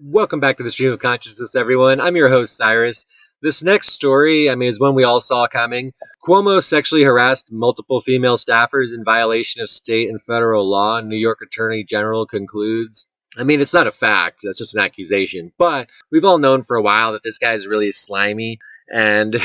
Welcome back to the Stream of Consciousness, everyone. I'm your host, Cyrus. This next story, is one we all saw coming. Cuomo sexually harassed multiple female staffers in violation of state and federal law, New York Attorney General concludes. It's not a fact. That's just an accusation. But we've all known for a while that this guy's really slimy. And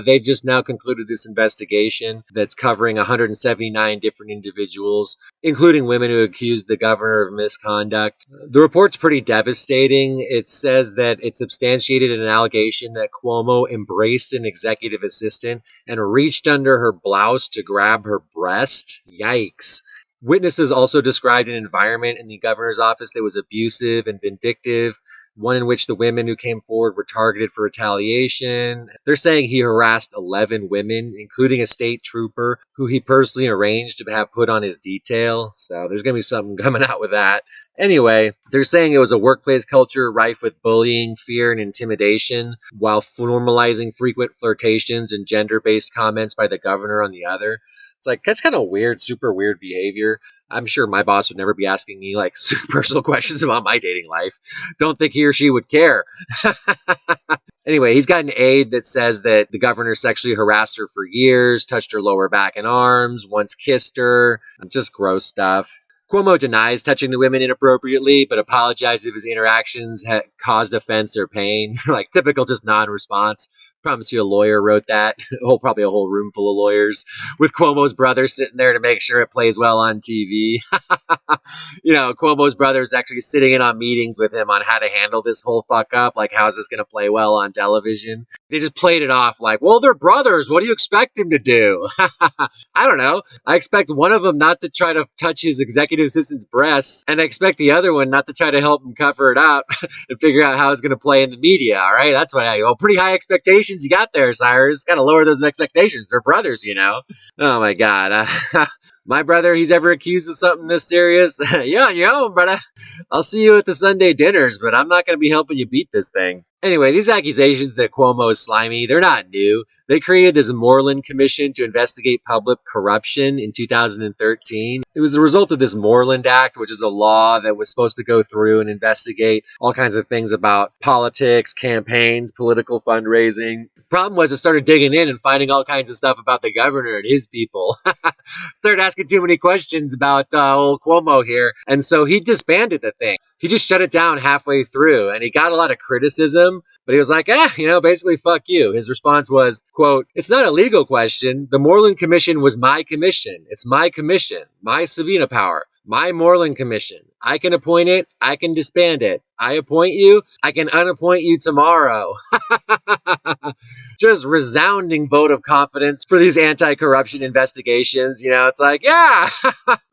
they've just now concluded this investigation that's covering 179 different individuals, including women who accused the governor of misconduct. The report's pretty devastating. It says that it substantiated an allegation that Cuomo embraced an executive assistant and reached under her blouse to grab her breast. Yikes. Witnesses also described an environment in the governor's office that was abusive and vindictive, one in which the women who came forward were targeted for retaliation. They're saying he harassed 11 women, including a state trooper who he personally arranged to have put on his detail. So there's going to be something coming out with that. Anyway, they're saying it was a workplace culture rife with bullying, fear, and intimidation, while normalizing frequent flirtations and gender-based comments by the governor on the other. It's like, that's kind of weird, super weird behavior. I'm sure my boss would never be asking me like personal questions about my dating life. Don't think he or she would care. Anyway, he's got an aide that says that the governor sexually harassed her for years, touched her lower back and arms, once kissed her, just gross stuff. Cuomo denies touching the women inappropriately, but apologized if his interactions had caused offense or pain. Like typical, just non-response. Promise you a lawyer wrote that. Probably a whole room full of lawyers with Cuomo's brother sitting there to make sure it plays well on TV. Cuomo's brother is actually sitting in on meetings with him on how to handle this whole fuck up. Like, how is this going to play well on television? They just played it off like, well, they're brothers. What do you expect him to do? I don't know. I expect one of them not to try to touch his executive assistant's breasts, and I expect the other one not to try to help him cover it up and figure out how it's going to play in the media. All right, that's what pretty high expectations you got there, Cyrus. Got to lower those expectations. They're brothers, Oh my God. My brother, he's ever accused of something this serious? Yeah, on your own, brother. I'll see you at the Sunday dinners, but I'm not going to be helping you beat this thing. Anyway, these accusations that Cuomo is slimy, they're not new. They created this Moreland Commission to investigate public corruption in 2013. It was the result of this Moreland Act, which is a law that was supposed to go through and investigate all kinds of things about politics, campaigns, political fundraising. Problem was, it started digging in and finding all kinds of stuff about the governor and his people. Started asking too many questions about old Cuomo here. And so he disbanded the thing. He just shut it down halfway through, and he got a lot of criticism, but he was like, basically, fuck you. His response was, quote, "It's not a legal question. The Moreland Commission was my commission. It's my commission, my subpoena power, my Moreland Commission. I can appoint it. I can disband it. I appoint you. I can unappoint you tomorrow." Just resounding vote of confidence for these anti-corruption investigations. It's like, yeah,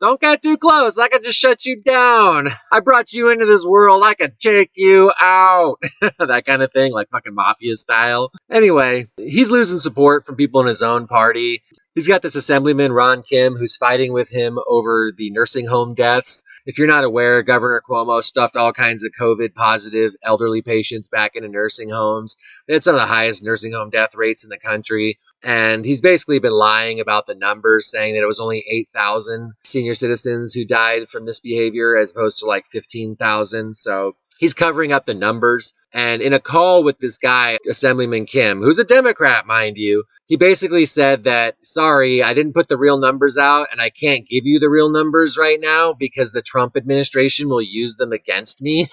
don't get too close. I can just shut you down. I brought you into this world. I can take you out. That kind of thing, like fucking mafia style. Anyway, he's losing support from people in his own party. He's got this Assemblyman, Ron Kim, who's fighting with him over the nursing home deaths. If you're not aware, Governor Cuomo stuffed all kinds of COVID-positive elderly patients back into nursing homes. They had some of the highest nursing home death rates in the country. And he's basically been lying about the numbers, saying that it was only 8,000 senior citizens who died from this behavior as opposed to like 15,000. So he's covering up the numbers. And in a call with this guy, Assemblyman Kim, who's a Democrat, mind you, he basically said that, sorry, I didn't put the real numbers out and I can't give you the real numbers right now because the Trump administration will use them against me.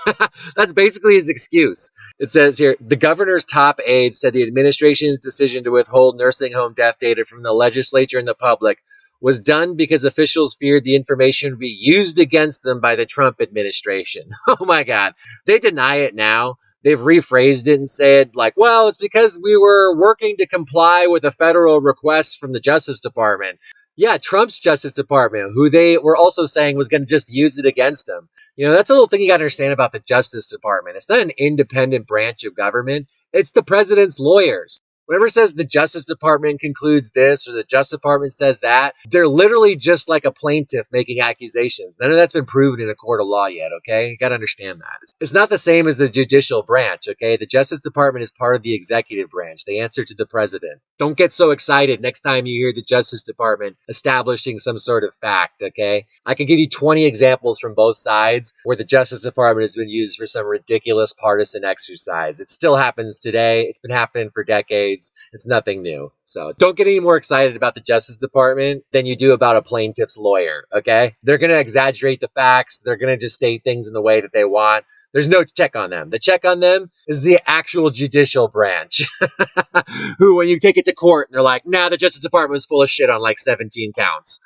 That's basically his excuse. It says here, the governor's top aide said the administration's decision to withhold nursing home death data from the legislature and the public was done because officials feared the information would be used against them by the Trump administration. Oh my God. They deny it now. They've rephrased it and said like, well, it's because we were working to comply with a federal request from the Justice Department. Yeah, Trump's Justice Department, who they were also saying was going to just use it against him. That's a little thing you got to understand about the Justice Department. It's not an independent branch of government. It's the president's lawyers. Whoever says the Justice Department concludes this or the Justice Department says that, they're literally just like a plaintiff making accusations. None of that's been proven in a court of law yet, okay? You gotta understand that. It's not the same as the judicial branch, okay? The Justice Department is part of the executive branch. They answer to the president. Don't get so excited next time you hear the Justice Department establishing some sort of fact, okay? I can give you 20 examples from both sides where the Justice Department has been used for some ridiculous partisan exercise. It still happens today. It's been happening for decades. It's nothing new. So don't get any more excited about the Justice Department than you do about a plaintiff's lawyer, okay? They're going to exaggerate the facts. They're going to just state things in the way that they want. There's no check on them. The check on them is the actual judicial branch, who, when you take it to court, they're like, nah, the Justice Department was full of shit on like 17 counts.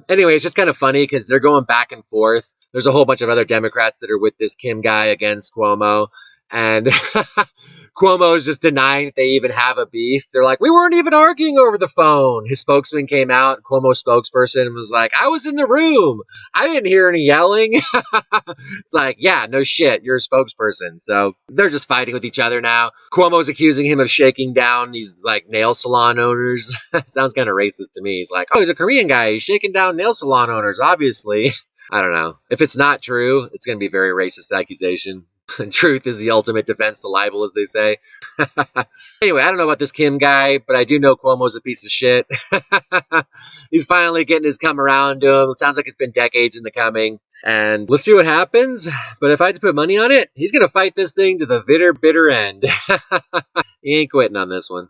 Anyway, it's just kind of funny because they're going back and forth. There's a whole bunch of other Democrats that are with this Kim guy against Cuomo. And Cuomo is just denying that they even have a beef. They're like, we weren't even arguing over the phone. His spokesman came out, Cuomo's spokesperson, and was like, I was in the room. I didn't hear any yelling. It's like, yeah, no shit. You're a spokesperson. So they're just fighting with each other now. Cuomo's accusing him of shaking down these like nail salon owners. Sounds kind of racist to me. He's like, oh, he's a Korean guy. He's shaking down nail salon owners, obviously. I don't know. If it's not true, it's going to be a very racist accusation. Truth is the ultimate defense to libel, as they say. Anyway, I don't know about this Kim guy, but I do know Cuomo's a piece of shit. He's finally getting his come around to him. It sounds like it's been decades in the coming. And let's see what happens. But if I had to put money on it, he's going to fight this thing to the bitter, bitter end. He ain't quitting on this one.